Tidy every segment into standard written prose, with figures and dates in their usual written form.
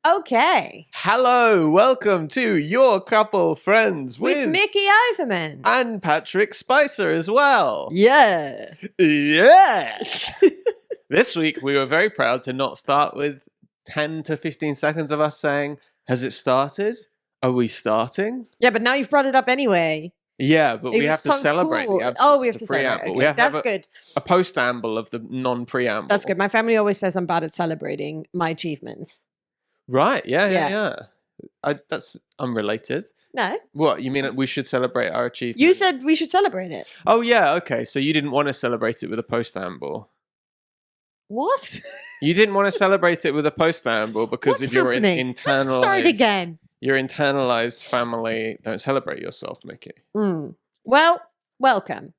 Okay. Hello, welcome to Your Couple Friends With with Mickey Overman. and Patrick Spicer as well. Yeah. Yes! This week we were very proud to not start with 10 to 15 seconds of us saying, has it started? Are we starting? Yeah, but now you've brought it up anyway. Yeah, but we was have to so celebrate cool. the absence Oh, we have of to the celebrate. preamble. Okay, We have to that's have good. a post-amble of the non-preamble. That's good. My family always says I'm bad at celebrating my achievements. Right, yeah. That's unrelated. No. What, you mean we should celebrate our achievements? You said we should celebrate it. Oh, yeah, okay. So you didn't want to celebrate it with a post-amble. What? You didn't want to celebrate it with a post-amble because What's of your happening? internalized... Let's start again. Your internalized family don't celebrate yourself, Mickey. Well, welcome.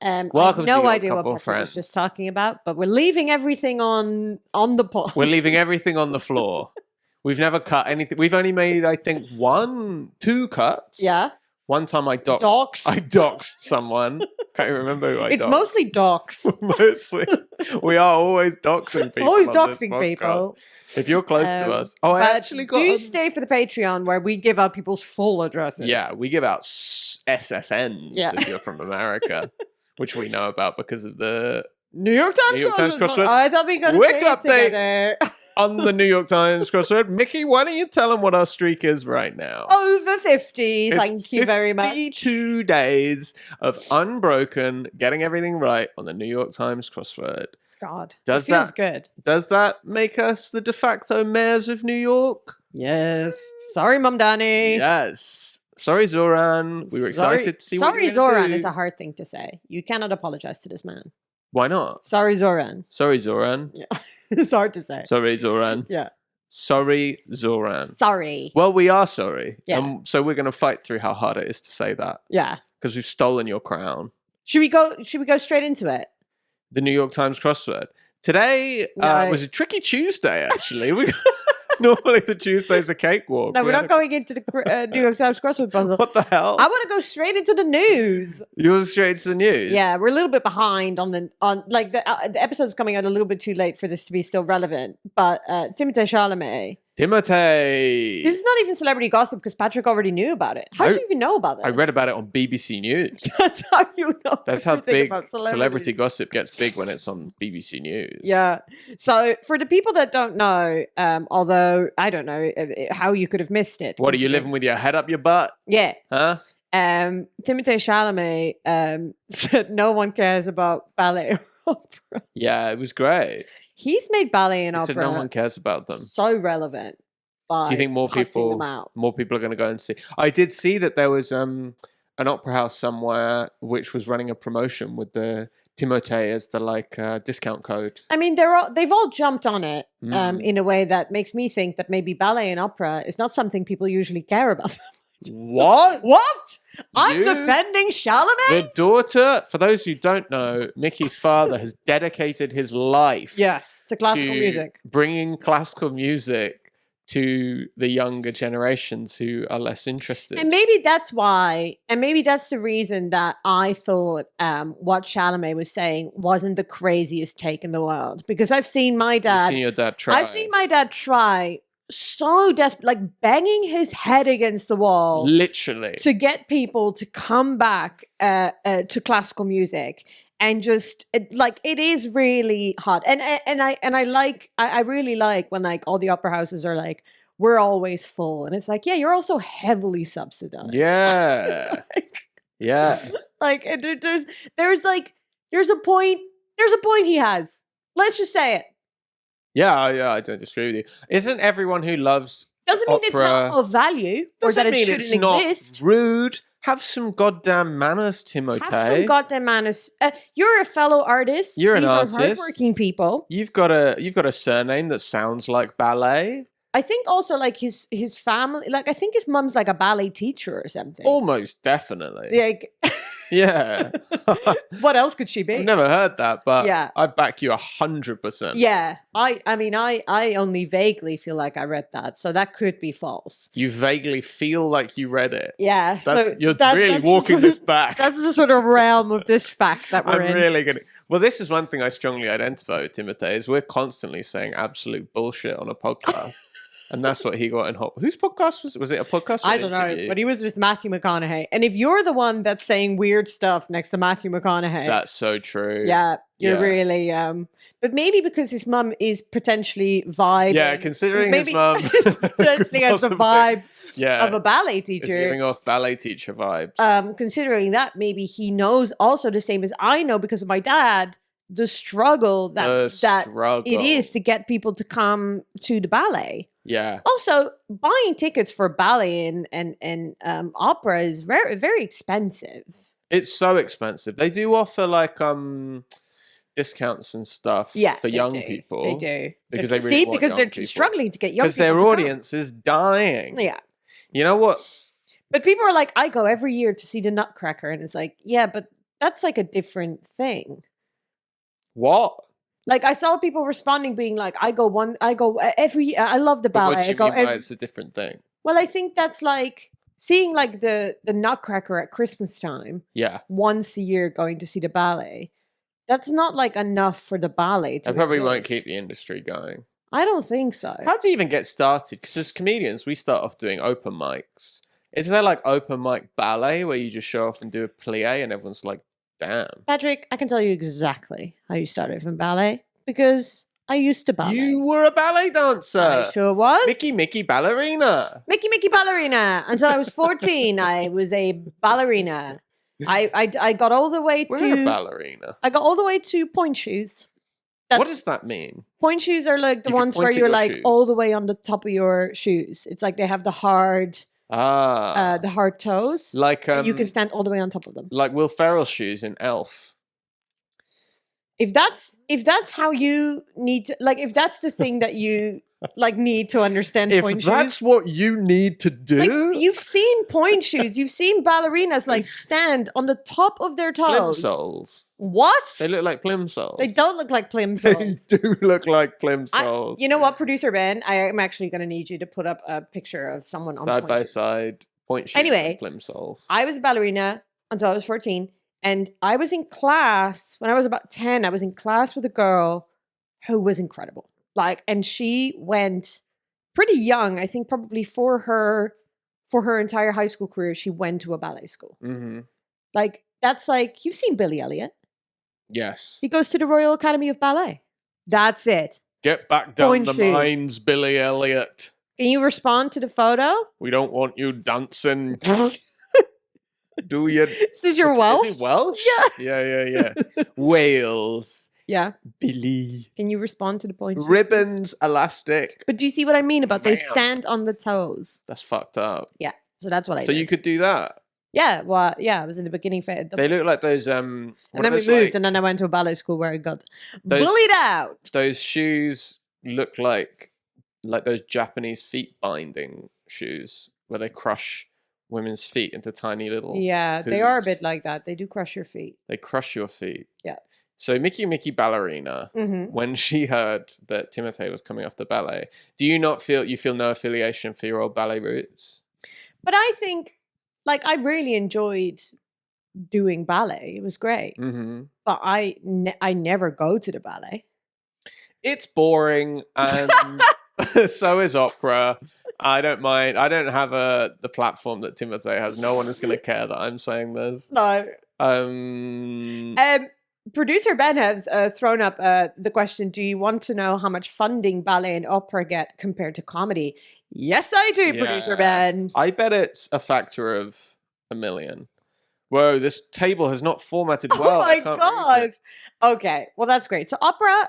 Welcome I have to no Your idea what Couple Patrick Friends. was just talking about, but we're leaving everything on the pot. We're leaving everything on the floor. We've never cut anything. We've only made, I think, two cuts. Yeah. One time I doxed. Docs. I doxed someone. Can't remember who I doxed. It's mostly docs. Mostly. We are always doxing people. Always on this doxing podcast. people. If you're close to us. Oh, I But actually got... do stay for the Patreon where we give out people's full addresses. Yeah, we give out SSNs if you're from America, which we know about because of the New York Times crossword. I thought we were going to Quick say update. it together. on the New York Times crossword. Mickey, why don't you tell them what our streak is right now? Over 50. It's Thank you very much. 52 days of unbroken getting everything right on the New York Times crossword. God, Does it feels that- good. Does that make us the de facto mayors of New York? Yes. Sorry, Mum Danny. Yes. Sorry, Zoran. We were excited to see what Sorry, you're gonna Zoran do. is a hard thing to say. You cannot apologize to this man. Why not? Sorry, Zoran. Sorry, Zoran. Yeah. It's hard to say. Sorry, Zoran. Yeah. Sorry, Zoran. Sorry. Well, we are sorry. Yeah. So we're going to fight through how hard it is to say that. Yeah. Because we've stolen your crown. Should we go straight into it? The New York Times crossword. Today No. was a tricky Tuesday, actually. Normally the Tuesday's a cakewalk. No, we're not going into the New York Times crossword puzzle. What the hell? I want to go straight into the news. You're straight to the news? Yeah, we're a little bit behind on the episode's coming out a little bit too late for this to be still relevant. But Timothée Chalamet. Timothy. This is not even celebrity gossip because Patrick already knew about it. How did you even know about this? I read about it on BBC News. That's how you know. That's how everything big about celebrity gossip gets big when it's on BBC News. Yeah. So for the people that don't know, although I don't know how you could have missed it. What, are you living with your head up your butt? Yeah. Huh? Timothée Chalamet said no one cares about ballet or opera. Yeah, it was great. He's made ballet and He opera said no one cares about them. so relevant. Do you think more people are going to go and see? I did see that there was an opera house somewhere which was running a promotion with the Timothée as the discount code. I mean, they've all jumped on it in a way that makes me think that maybe ballet and opera is not something people usually care about. What? What? I'm defending Chalamet? The daughter, for those who don't know, Mickey's father has dedicated his life to classical music. Bringing classical music to the younger generations who are less interested. And maybe that's why, and maybe that's the reason that I thought what Chalamet was saying wasn't the craziest take in the world. Because I've seen my dad... You've seen your dad try. I've seen my dad try so desperate, like banging his head against the wall. Literally. To get people to come back to classical music. And just it is really hot, and I really like when like all the opera houses are like we're always full, and it's like yeah, you're also heavily subsidized. Yeah, yeah. Like there's a point he has. Let's just say it. Yeah, I don't disagree with you. Isn't everyone who loves doesn't mean opera, it's not of value or that it mean shouldn't it's exist. Not rude. Have some goddamn manners, Timothée. Have some goddamn manners. You're a fellow artist. You're an These artist. are hardworking people. You've got a surname that sounds like ballet. I think also like his family, like I think his mum's like a ballet teacher or something. Almost definitely. Like, yeah. What else could she be? I've never heard that, but yeah. I back you 100%. Yeah. I mean, I only vaguely feel like I read that, so that could be false. You vaguely feel like you read it. Yeah. You're really walking this back. That's the sort of realm of this fact that we're in. I'm really going to... Well, this is one thing I strongly identify with Timothée, is we're constantly saying absolute bullshit on a podcast. And that's what he got in hot. Whose podcast was it? A podcast? I don't know, but he was with Matthew McConaughey. And if you're the one that's saying weird stuff next to Matthew McConaughey, that's so true. Yeah, you're really. But maybe because his mum is potentially vibing. Yeah, considering his mum potentially has a vibe of a ballet teacher, it's giving off ballet teacher vibes. Considering that, maybe he knows also the same as I know because of my dad. The struggle that it is to get people to come to the ballet. Yeah. Also, buying tickets for ballet and opera is very, very expensive. It's so expensive. They do offer like discounts and stuff for young people. They do. Because they really want they're struggling to get young people. Because their audience is dying. Yeah. You know what? But people are like, I go every year to see the Nutcracker. And it's like, yeah, but that's like a different thing. What? Like I saw people responding, being like, "I go every. I love the ballet. What do you mean by it's a different thing? Well, I think that's like seeing like the Nutcracker at Christmas time. Yeah, once a year, going to see the ballet. That's not like enough for the ballet. To probably won't keep the industry going. I don't think so. How do you even get started? Because as comedians, we start off doing open mics. Is there like open mic ballet where you just show up and do a plie and everyone's like, damn. Patrick, I can tell you exactly how you started from ballet because I used to ballet. You were a ballet dancer. I sure was. Mickey ballerina. Mickey ballerina. Until I was 14, I was a ballerina. I got all the way to... We're a ballerina. I got all the way to point shoes. What does that mean? Point shoes are like the ones where you're like all the way on the top of your shoes. It's like they have the hard... the hard toes. Like you can stand all the way on top of them. Like Will Ferrell's shoes in Elf. If that's how you need to, like, if that's the thing that you like need to understand point shoes. If that's what you need to do. Like, you've seen point shoes. You've seen ballerinas like stand on the top of their toes. Plimsolls. What? They look like plimsolls. They don't look like plimsolls. They do look like plimsolls. You know what, producer Ben? I am actually going to need you to put up a picture of someone on side by side point shoes. Anyway, and plimsolls. I was a ballerina until I was 14, and I was in class when I was about 10. I was in class with a girl who was incredible. Like, and she went pretty young. I think probably for her entire high school career, she went to a ballet school. Mm-hmm. Like, that's like, you've seen Billy Elliot. Yes. He goes to the Royal Academy of Ballet. That's it. Get back down the mines, Billy Elliot. Can you respond to the photo? We don't want you dancing. Do you? Is this your Welsh? Is it Welsh? Yeah. Yeah. Wales. Yeah. Billy. Can you respond to the point? Ribbons, elastic. But do you see what I mean about they stand on the toes? That's fucked up. Yeah. So that's what I did. So you could do that? Yeah, well, yeah, I was in the beginning phase. They look like those and then we moved, and then I went to a ballet school where I got bullied out. Those shoes look like those Japanese feet binding shoes where they crush women's feet into tiny little Yeah, hooves. They are a bit like that. They do crush your feet. They crush your feet. Yeah. So Mickey ballerina, when she heard that Timothée was coming off the ballet, do you not feel no affiliation for your old ballet roots? But I think, like, I really enjoyed doing ballet. It was great. Mm-hmm. But I never go to the ballet. It's boring, and so is opera. I don't mind. I don't have the platform that Timothée has. No one is going to care that I'm saying this. No. Producer Ben has thrown up the question, do you want to know how much funding ballet and opera get compared to comedy? Yes, I do, Producer Ben. I bet it's a factor of 1 million. Whoa, this table has not formatted well. Oh my God. Okay, well, that's great. So opera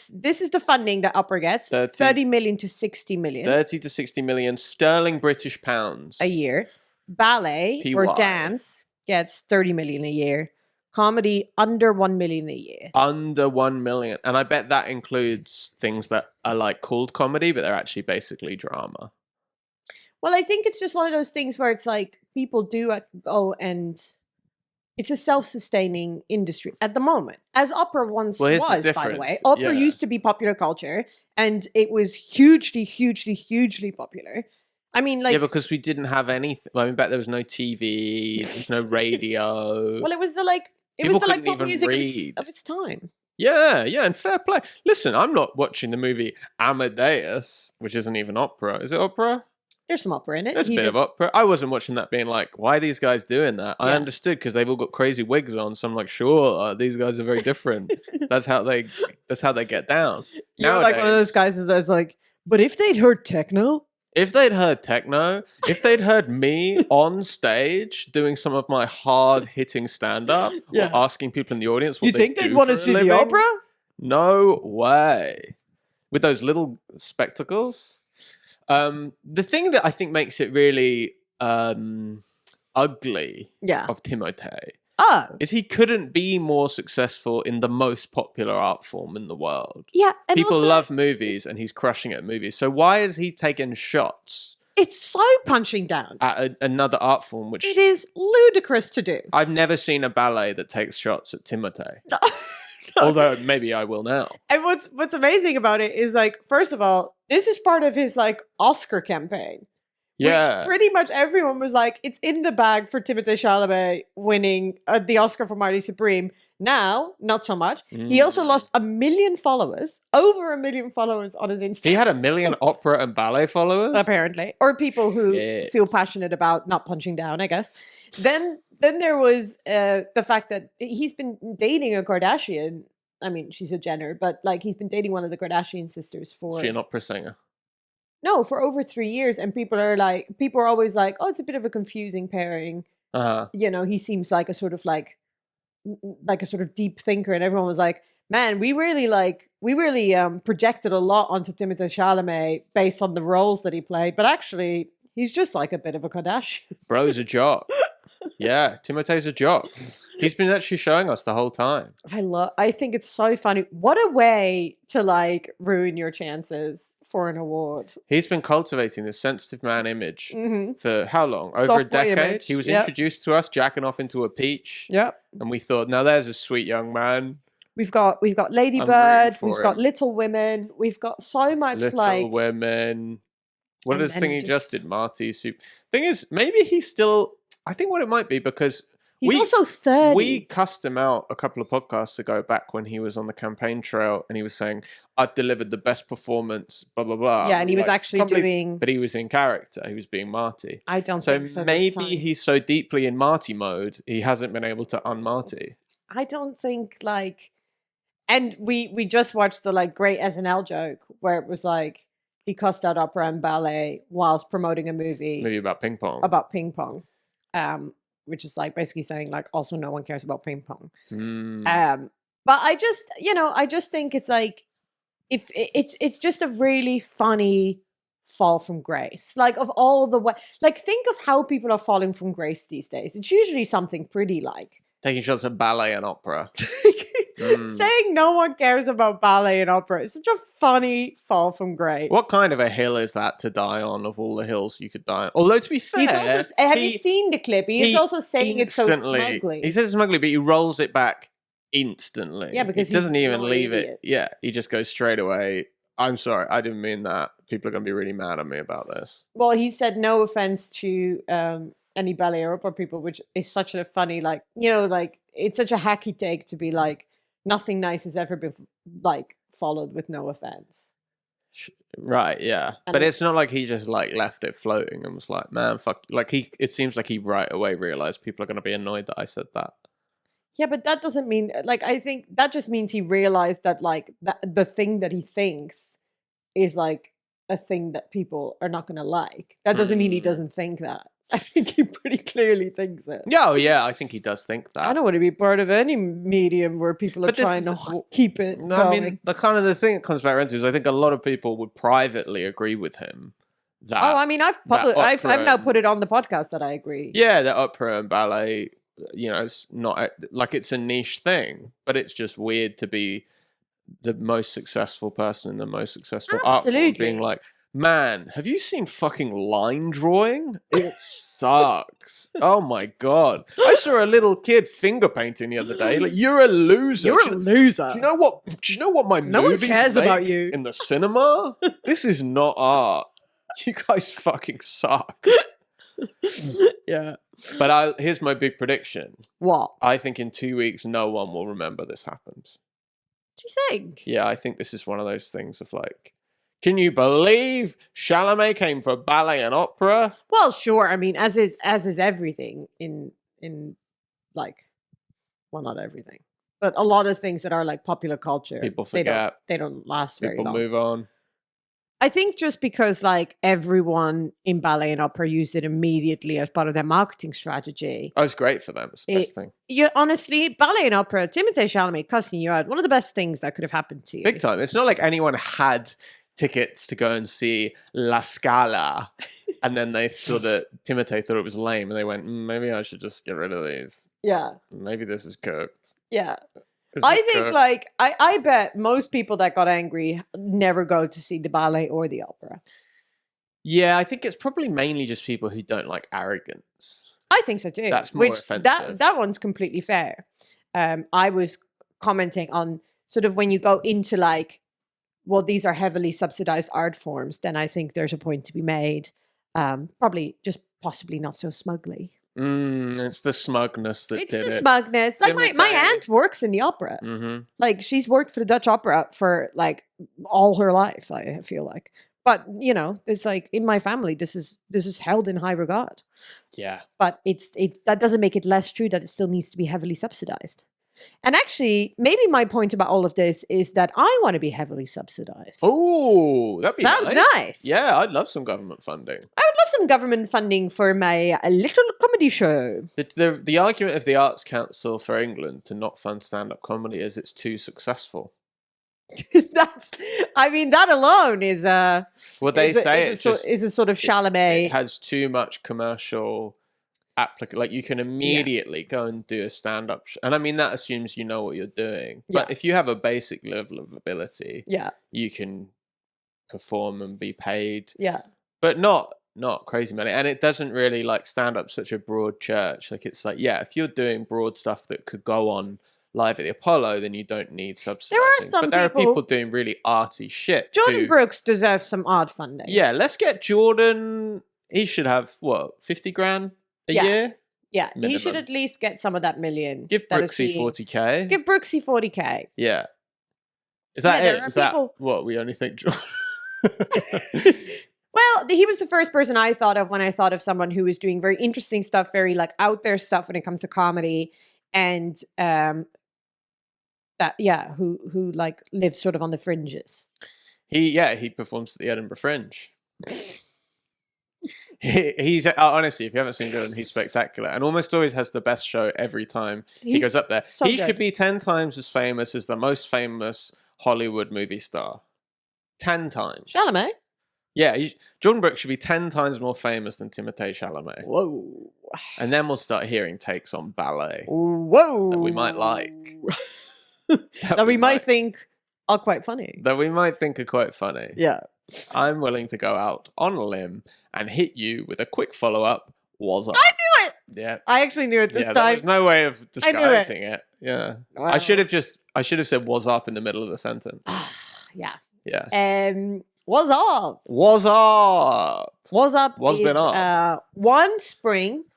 this is the funding that opera gets, 30 million to 60 million. 30 to 60 million sterling British pounds. A year. Ballet PY. or dance gets 30 million a year. Comedy, under 1 million a year. Under 1 million. And I bet that includes things that are like called comedy, but they're actually basically drama. Well, I think it's just one of those things where it's like people do go and it's a self-sustaining industry at the moment. As opera once was, by the way. Opera used to be popular culture and it was hugely, hugely, hugely popular. I mean, like... Yeah, because we didn't have anything. I mean, back there was no TV, there was no radio. Well, it was the like... It was the like pop music of its time. Yeah, and fair play. Listen, I'm not watching the movie Amadeus, which isn't even opera. Is it opera? There's some opera in it. There's a bit of opera. I wasn't watching that being like, why are these guys doing that? I understood because they've all got crazy wigs on, so I'm like, sure, these guys are very different. That's how they get down. You're like one of those guys that's like, but if they'd heard techno? If they'd heard techno, if they'd heard me on stage doing some of my hard-hitting stand-up or asking people in the audience what you think they'd want to see the opera? No way. With those little spectacles? The thing that I think makes it really ugly of Timothée is he couldn't be more successful in the most popular art form in the world. Yeah. And people love movies and he's crushing it at movies. So why is he taking shots? It's so punching down at another art form, which it is ludicrous to do. I've never seen a ballet that takes shots at Timothée. Although maybe I will now. And what's amazing about it is, like, first of all, this is part of his like Oscar campaign. Yeah. Which pretty much everyone was like, it's in the bag for Timothée Chalamet winning the Oscar for Marty Supreme. Now, not so much. He also lost 1 million followers, over 1 million followers on his Instagram. He had 1 million opera and ballet followers? Apparently. Or people who feel passionate about not punching down, I guess. Then there was the fact that he's been dating a Kardashian. I mean, she's a Jenner, but like he's been dating one of the Kardashian sisters for... Is she an opera singer? No, for over 3 years. And people are always like, oh, it's a bit of a confusing pairing. You know, he seems like a sort of deep thinker. And everyone was like, man, we really projected a lot onto Timothée Chalamet based on the roles that he played. But actually, he's just like a bit of a Kardashian. Bro's a jock. Yeah, Timothée's a jock. He's been actually showing us the whole time. I think it's so funny. What a way to like ruin your chances for an award. He's been cultivating this sensitive man image for how long? Over a decade. Image. He was introduced to us jacking off into a peach. Yep. And we thought, now there's a sweet young man. We've got Lady Bird. We've got Little Women. We've got so much Little Women. What is this thing he just did? Marty Soup. Thing is, maybe he's still... I think what it might be because he's also 30. We cussed him out a couple of podcasts ago back when he was on the campaign trail and he was saying, I've delivered the best performance, blah, blah, blah. Yeah, and he was actually doing... But he was in character. He was being Marty. I don't think so. So maybe he's so deeply in Marty mode, he hasn't been able to un-Marty. I don't think like... And we just watched the like great SNL joke where it was like, he cussed out opera and ballet whilst promoting a movie. Maybe about ping pong. About ping pong. Which is like basically saying like also no one cares about ping pong. But I just think it's like if it's just a really funny fall from grace. Like of all the way, like think of how people are falling from grace these days. It's usually something pretty like taking shots at ballet and opera. Saying no one cares about ballet and opera is such a funny fall from grace. What kind of a hill is that to die on of all the hills you could die on? Although to be fair... have you seen the clip? He's also saying it so smugly. He says it smugly, but he rolls it back instantly. Yeah, because he doesn't even leave it. Yeah, he just goes straight away. I'm sorry, I didn't mean that. People are going to be really mad at me about this. Well, he said no offense to any ballet or opera people, which is such a funny, like, you know, like, it's such a hacky take to be like, nothing nice has ever been like followed with no offense. Right, yeah. And but it's not like he just like left it floating and was like, man, fuck. Like it seems like he right away realized people are going to be annoyed that I said that. Yeah, but that doesn't mean, like, I think that just means he realized that like the thing that he thinks is like a thing that people are not going to like. That doesn't mean he doesn't think that. I think he pretty clearly thinks it. Yeah, yeah, I think he does think that. I don't want to be part of any medium where people are trying to keep it going. I mean, the thing that comes back around to is I think a lot of people would privately agree with him. That, I mean, I've now put it on the podcast that I agree. Yeah, that opera and ballet, you know, it's not like it's a niche thing, but it's just weird to be the most successful person in the most successful art form being like, man, have you seen fucking line drawing? It sucks. Oh my god. I saw a little kid finger painting the other day. Like, you're a loser. You're a loser. Do you know what my no movies one cares make about you in the cinema? This is not art. You guys fucking suck. Yeah. But here's my big prediction. What? I think in 2 weeks no one will remember this happened. Do you think? Yeah, I think this is one of those things of like, can you believe Chalamet came for ballet and opera? Well, sure. I mean, as is everything in like, well, not everything, but a lot of things that are like popular culture. People forget. They don't last very long. People move on. I think just because like everyone in ballet and opera used it immediately as part of their marketing strategy. Oh, it's great for them. It's the best thing. Yeah, honestly, ballet and opera, Timothée Chalamet cussing you out, one of the best things that could have happened to you. Big time. It's not like anyone had tickets to go and see La Scala, and then they saw that Timothée thought it was lame, and they went, maybe I should just get rid of these. Yeah. Maybe this is cooked. Yeah. I think like I bet most people that got angry never go to see the ballet or the opera. Yeah, I think it's probably mainly just people who don't like arrogance. I think so too. That's more offensive. That one's completely fair. I was commenting on sort of when you go into like, well, these are heavily subsidized art forms, then I think there's a point to be made. Probably just possibly not so smugly. It's the smugness that did it. It's the smugness. Like my aunt works in the opera. Mm-hmm. Like she's worked for the Dutch opera for like all her life, I feel like. But you know, it's like in my family, this is held in high regard. Yeah. But it's that doesn't make it less true that it still needs to be heavily subsidized. And actually, maybe my point about all of this is that I want to be heavily subsidized. Oh, that'd be Sounds nice. Yeah, I'd love some government funding. I would love some government funding for my little comedy show. The argument of the Arts Council for England to not fund stand-up comedy is it's too successful. That alone is what they say is a sort of Chalamet. It has too much commercial like you can immediately go and do a stand-up and I mean that assumes you know what you're doing, but if you have a basic level of ability, you can perform and be paid, but not crazy money. And it doesn't really like stand-up such a broad church. Like it's like, if you're doing broad stuff that could go on live at the Apollo, then you don't need subsidizing. There are people doing really arty shit. Jordan Brooks deserves some art funding. Yeah, let's get Jordan. He should have what, 50 grand a year? Yeah, minimum. He should at least get some of that million. Give Brooksy 40k. Give Brooksy 40k. Yeah. Is that it? Is that what we only think Jordan? Well, he was the first person I thought of when I thought of someone who was doing very interesting stuff, very like out there stuff when it comes to comedy, and who like lives sort of on the fringes. He performs at the Edinburgh Fringe. He's honestly, if you haven't seen Jordan, he's spectacular and almost always has the best show every time he goes up there. He should be 10 times as famous as the most famous Hollywood movie star. 10 times. Chalamet? Yeah, Jordan Brooks should be 10 times more famous than Timothée Chalamet. Whoa. And then we'll start hearing takes on ballet. Whoa. That we might like. that we might think are quite funny. That we might think are quite funny. Yeah. I'm willing to go out on a limb and hit you with a quick follow-up. Was up? I knew it! Yeah. I actually knew it this time. There's no way of disguising it. Yeah. Wow. I should have said was up in the middle of the sentence. Yeah. Yeah. What's up? Was up? What's up? What's been up?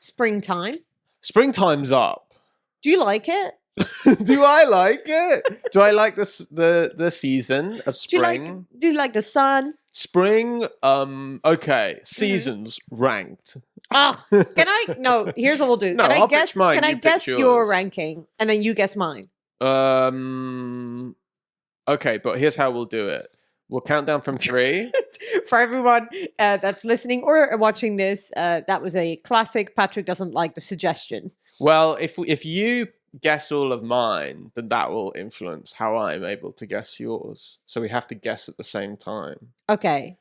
Springtime. Springtime's up. Do you like it? Do I like it? Do I like the season of spring? Do you like the sun? Spring, okay. Seasons ranked. Can I? No, here's what we'll do. No, I'll pitch mine, can I guess your ranking and then you guess mine? Okay, but here's how we'll do it. We'll count down from 3. For everyone that's listening or watching this, that was a classic Patrick doesn't like the suggestion. Well, if you guess all of mine, then that will influence how I'm able to guess yours. So we have to guess at the same time. Okay.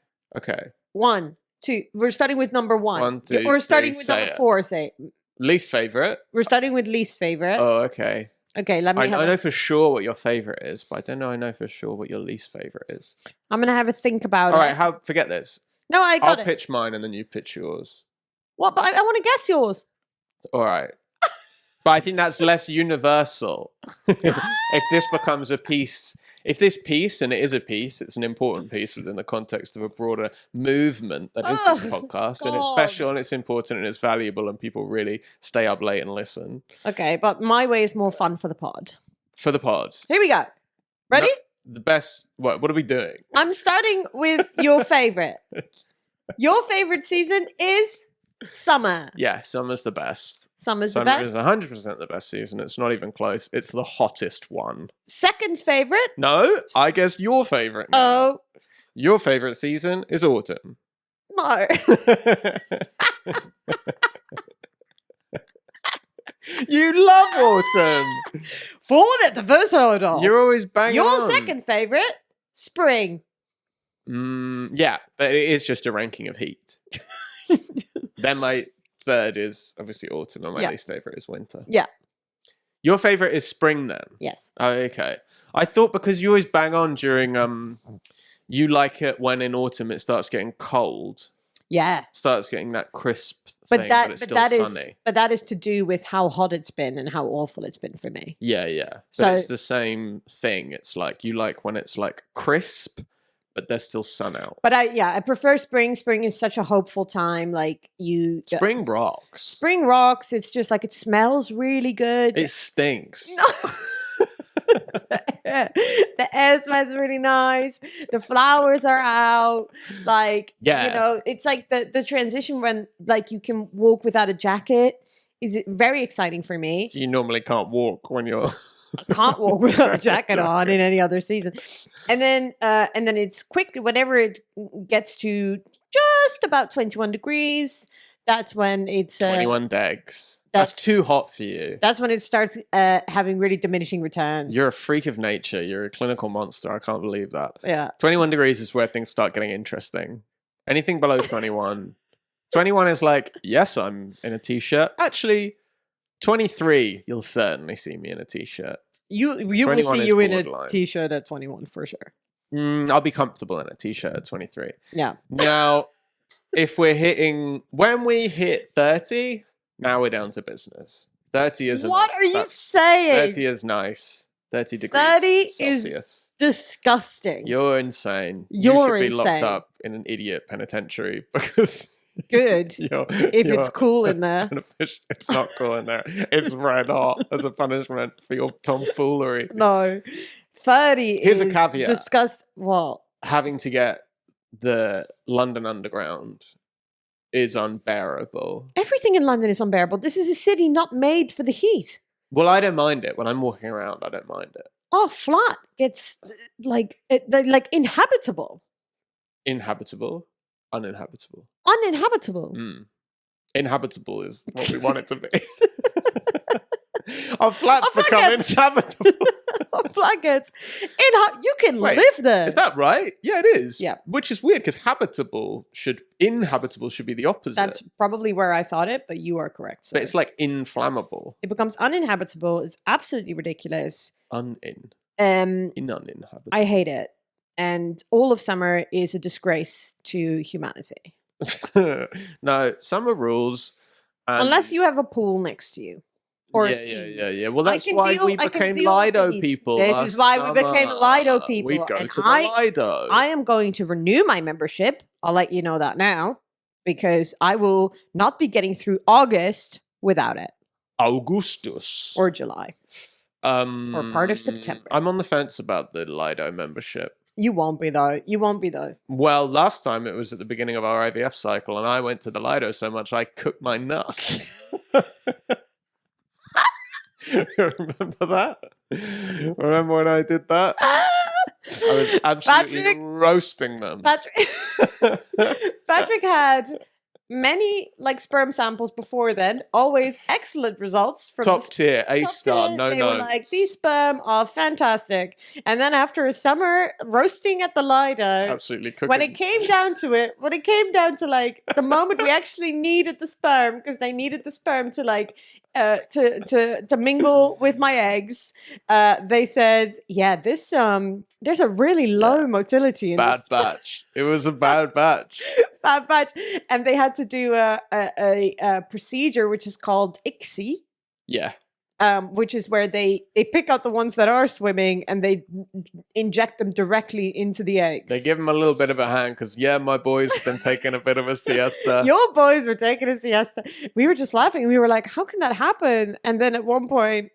1, 2. We're starting with number 1. 1, 2, we're starting 3, with number 4. Say least favorite. We're starting with least favorite. Oh, okay. Okay, let me. I know for sure what your favorite is, but I don't know. I know for sure what your least favorite is. I'm gonna have a think about it. All right, forget this. No, I'll pitch mine and then you pitch yours. What? But I want to guess yours. All right. But I think that's less universal. If this becomes a piece, and it is a piece, it's an important piece within the context of a broader movement that is this podcast. God. And it's special and it's important and it's valuable and people really stay up late and listen. Okay, but my way is more fun for the pod. For the pod. Here we go. Ready? The best. What are we doing? I'm starting with your favorite. Your favorite season is summer. Yeah, summer's the best. Summer's the Summer best. is 100% the best season. It's not even close. It's the hottest one. Second favorite? No, I guess your favorite now. Oh. Your favorite season is autumn. No. You love autumn. Fall at the first hurdle. You're always banging Your on. second favorite? Spring. Yeah, but it is just a ranking of heat. Then my third is obviously autumn, and my least favorite is winter. Yeah. Your favorite is spring then? Yes. Oh, okay. I thought because you always bang on during you like it when in autumn it starts getting cold. Yeah. Starts getting that crisp thing, but it's still sunny. But that is to do with how hot it's been and how awful it's been for me. Yeah. But So it's the same thing. It's like you like when it's like crisp, but there's still sun out. But I prefer spring. Spring is such a hopeful time. Like Spring rocks. Spring rocks. It's just like it smells really good. It stinks. No. The air smells really nice. The flowers are out. Like, it's like the transition when like you can walk without a jacket is very exciting for me. You normally can't walk when you're I can't walk without a jacket on in any other season. And then it's quick. Whenever it gets to just about 21 degrees, that's when it's 21 degs. That's too hot for you. That's when it starts having really diminishing returns. You're a freak of nature. You're a clinical monster. I can't believe that. Yeah. 21 degrees is where things start getting interesting. Anything below 21. 21 is like, yes, I'm in a t-shirt. Actually, 23, you'll certainly see me in a t-shirt. You will see you in a t-shirt at 21 for sure. I'll be comfortable in a t-shirt at 23. Yeah. Now, when we hit 30, now we're down to business. 30 is What are you saying? 30 is nice. 30 degrees 30 Celsius. Is disgusting. You're insane. You should be locked up in an idiot penitentiary because good. If it's cool in there. It's not cool in there. It's red hot as a punishment for your tomfoolery. No. 30 Here's a caveat. What? Having to get the London Underground is unbearable. Everything in London is unbearable. This is a city not made for the heat. Well, I don't mind it. When I'm walking around, I don't mind it. Oh, flat gets like inhabitable. Inhabitable? Uninhabitable. Uninhabitable. Inhabitable is what we want it to be. Our flats become inhabitable. Our flat gets you can live there. Is that right? Yeah, it is. Yeah. Which is weird because inhabitable should be the opposite. That's probably where I thought it, but you are correct. But it's like inflammable. It becomes uninhabitable. It's absolutely ridiculous. Uninhabitable. I hate it. And all of summer is a disgrace to humanity. No, summer rules. Unless you have a pool next to you. Or yeah. Well, that's why we became Lido people. This is why we became Lido people. We'd go to the Lido. I am going to renew my membership. I'll let you know that now. Because I will not be getting through August without it. Augustus. Or July. Or part of September. I'm on the fence about the Lido membership. You won't be though. Well, last time it was at the beginning of our IVF cycle, and I went to the Lido so much I cooked my nuts. Remember that? Remember when I did that? I was absolutely roasting them. Patrick had many sperm samples before then. Always excellent results from top tier, A-star, no notes. They were like, these sperm are fantastic. And then after a summer roasting at the Lido, absolutely cooking. when it came down to the moment we actually needed the sperm, because they needed the sperm to to mingle with my eggs, they said, yeah, this there's a really low motility in bad this batch. It was a bad batch. Bad batch. And they had to do a procedure which is called ICSI. Yeah. Which is where they pick out the ones that are swimming and they inject them directly into the eggs. They give them a little bit of a hand because, my boys been taking a bit of a siesta. Your boys were taking a siesta. We were just laughing. We were like, how can that happen? And then at one point,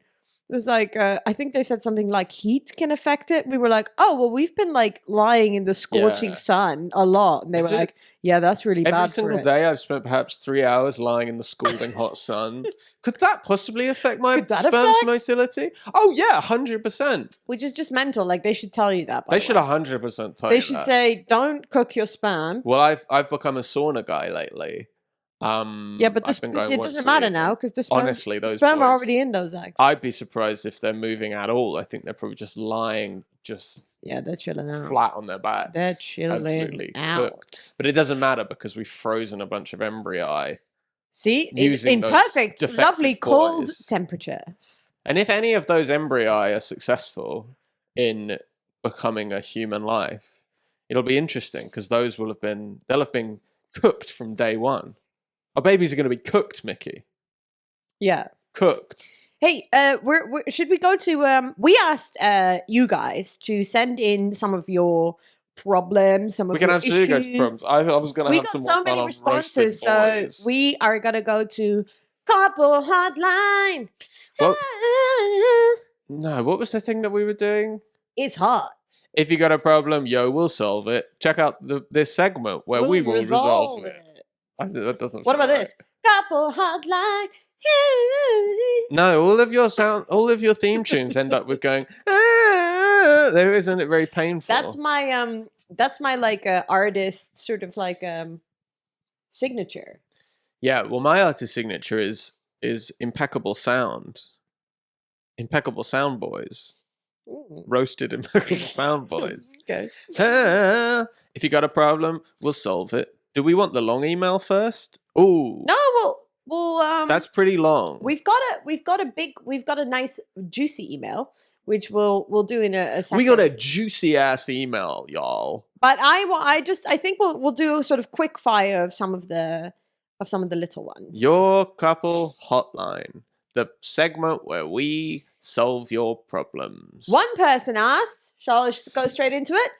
It was like, I think they said something like heat can affect it. We were like, oh, well, we've been like lying in the scorching sun a lot. And they were like, yeah, that's really bad for it. Every single day I've spent perhaps 3 hours lying in the scalding hot sun. Could that possibly affect my sperm's motility? Oh, yeah, 100%. Which is just mental. Like, they should tell you that. They should 100% tell you that. They should say, don't cook your sperm. Well, I've become a sauna guy lately. Yeah, but it doesn't matter now because the sperm, honestly, those sperm boys, are already in those eggs. I'd be surprised if they're moving at all. I think they're probably just lying, they're chilling out, flat on their back. They're chilling out. Cooked. But it doesn't matter because we've frozen a bunch of embryi. See, in perfect, lovely cold temperatures. And if any of those embryi are successful in becoming a human life, it'll be interesting because they'll have been cooked from day one. Our babies are going to be cooked, Mickey. Yeah. Cooked. Hey, should we go to... we asked you guys to send in some of your problems, we can have issues. Problems. I was going to have some more fun. We got so many responses, so we are going to go to Couple Hotline. Well, no, what was the thing that we were doing? It's hot. If you got a problem, we'll solve it. Check out this segment where we will resolve it. I think that doesn't. What about this? Couple Hotline. No, all of your theme tunes end up with going. There isn't it very painful? That's my like artist sort of like signature. Yeah, well, my artist signature is impeccable sound. Impeccable sound boys. Ooh. Roasted impeccable sound boys. Okay. If you got a problem, we'll solve it. Do we want the long email first? Ooh. No, well, that's pretty long. We've got a nice juicy email, which we'll do in a second. We got a juicy ass email, y'all. But I think we'll do a sort of quick fire of some of the little ones. Your Couple Hotline, the segment where we solve your problems. One person asked, shall I just go straight into it?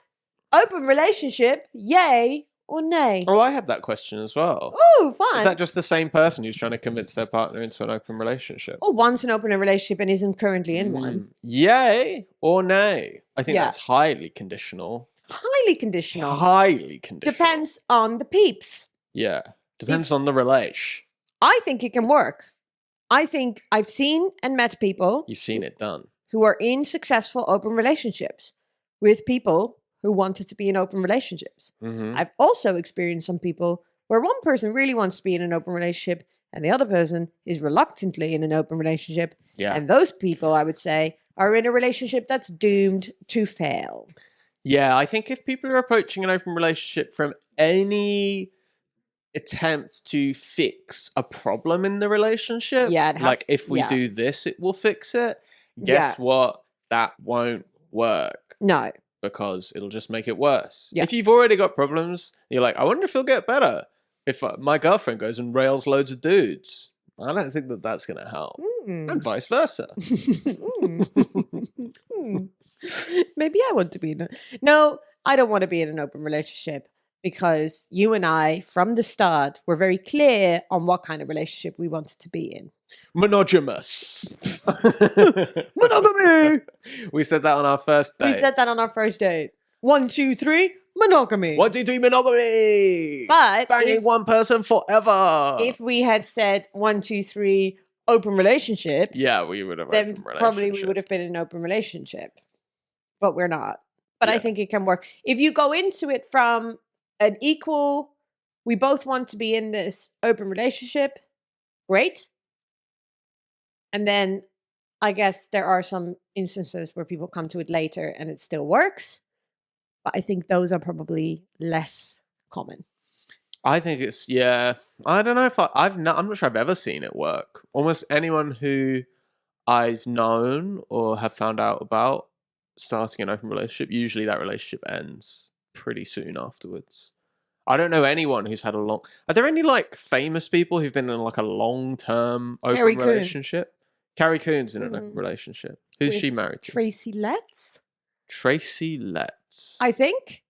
Open relationship, yay or nay? Oh, I had that question as well. Oh, fine. Is that just the same person who's trying to convince their partner into an open relationship? Or wants an open relationship and isn't currently in one. Yay or nay? I think that's highly conditional. Highly conditional. Highly conditional. Depends on the peeps. Yeah. Depends on the relation. I think it can work. I think I've seen and met people. You've seen it done. Who are in successful open relationships with people who wanted to be in open relationships. Mm-hmm. I've also experienced some people where one person really wants to be in an open relationship and the other person is reluctantly in an open relationship. Yeah. And those people, I would say, are in a relationship that's doomed to fail. Yeah, I think if people are approaching an open relationship from any attempt to fix a problem in the relationship, like if we do this, it will fix it. Guess what? That won't work. No. Because it'll just make it worse. Yeah. If you've already got problems, you're like, I wonder if it'll get better. If my girlfriend goes and rails loads of dudes, I don't think that's going to help. And vice versa. Maybe I want to be No, I don't want to be in an open relationship because you and I, from the start, were very clear on what kind of relationship we wanted to be in. Monogamous. Monogamy. We said that on our first date. We said that on our first date. 1, 2, 3, monogamy. 1, 2, 3, monogamy. But banging one person forever. If we had said 1, 2, 3, open relationship, we would have. Then probably we would have been in an open relationship, but we're not. But I think it can work if you go into it from an equal. We both want to be in this open relationship. Great. And then I guess there are some instances where people come to it later and it still works. But I think those are probably less common. I think it's, I don't know if I'm not sure I've ever seen it work. Almost anyone who I've known or have found out about starting an open relationship, usually that relationship ends pretty soon afterwards. I don't know anyone who's had are there any like famous people who've been in like a long-term open relationship? Carrie Coon's in a relationship. Who's she married to? Tracy Letts. Tracy Letts. I think.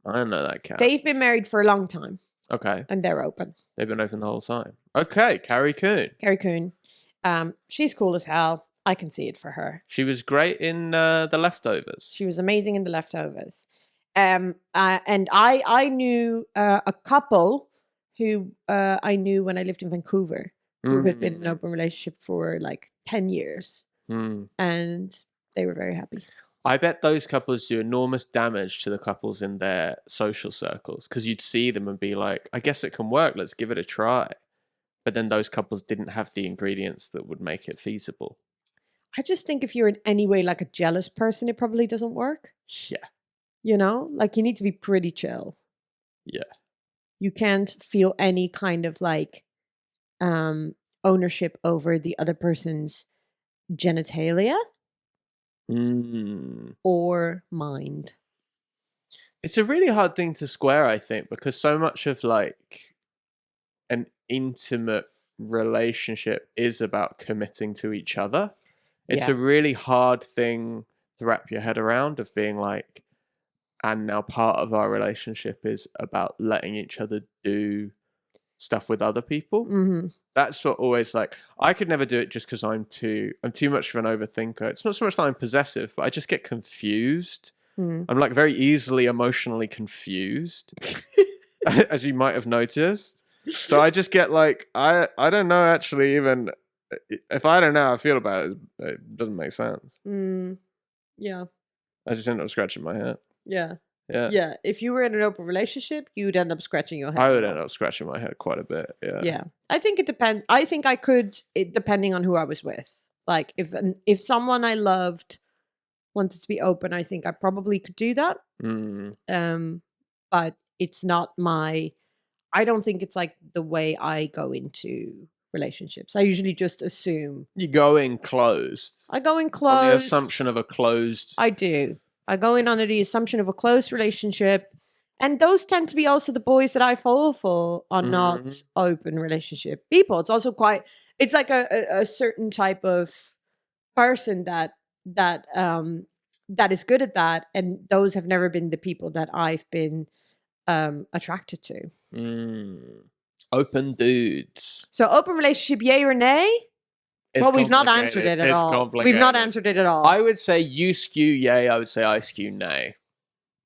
I don't know that cat. They've been married for a long time. Okay. And they're open. They've been open the whole time. Okay, Carrie Coon. Carrie Coon. She's cool as hell. I can see it for her. She was great in The Leftovers. She was amazing in The Leftovers. And I knew a couple who I knew when I lived in Vancouver, who had been in an open relationship for like 10 years. And they were very happy. I bet those couples do enormous damage to the couples in their social circles, because you'd see them and be like, I guess it can work, let's give it a try. But then those couples didn't have the ingredients that would make it feasible. I just think if you're in any way like a jealous person, it probably doesn't work. Yeah. You know, like you need to be pretty chill. Yeah. You can't feel any kind of like ownership over the other person's genitalia or mind. It's a really hard thing to square, I think, because so much of like an intimate relationship is about committing to each other. It's a really hard thing to wrap your head around, of being like, and now part of our relationship is about letting each other do stuff with other people. That's what always, like, I could never do it just because I'm too much of an overthinker. It's not so much that I'm possessive, but I just get confused. I'm like very easily emotionally confused, as you might have noticed. So I just get like, I don't know actually, even if I don't know how I feel about it, it doesn't make sense. Yeah. I just end up scratching my head. Yeah. Yeah. Yeah. If you were in an open relationship, you'd end up scratching your head. I would end up scratching my head quite a bit. Yeah. Yeah. I think it depends. I think I could, depending on who I was with. Like if someone I loved wanted to be open, I think I probably could do that. But it's not I don't think it's like the way I go into relationships. I usually just assume. You go in closed. I go in closed. On the assumption of a closed. I do. I go in under the assumption of a closed relationship. And those tend to be also the boys that I fall for are not open relationship people. It's also it's like a certain type of person that is good at that. And those have never been the people that I've been attracted to. Open dudes. So open relationship, yay or nay? Well, we've not answered it at all. We've not answered it at all. I would say you skew yay. I would say I skew nay.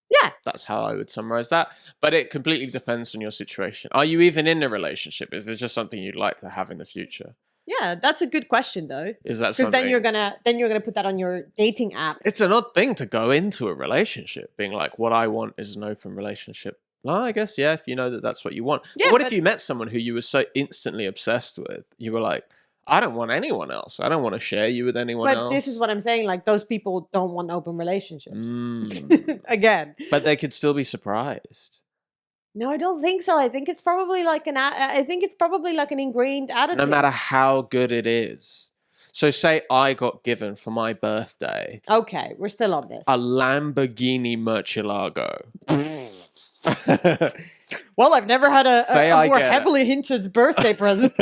Yeah. That's how I would summarize that. But it completely depends on your situation. Are you even in a relationship? Is it just something you'd like to have in the future? Yeah, that's a good question though. Is that something? Because then you're gonna put that on your dating app. It's an odd thing to go into a relationship being like, what I want is an open relationship. Well, I guess, yeah, if you know that that's what you want. Yeah, but what if you met someone who you were so instantly obsessed with? You were like, I don't want anyone else. I don't want to share you with anyone else. But this is what I'm saying. Like, those people don't want open relationships. Again. But they could still be surprised. No, I don't think so. I think it's probably like an ingrained attitude. No matter how good it is. So say I got given for my birthday. Okay, we're still on this. A Lamborghini Murcielago. Well, I've never had a more heavily hinted birthday present.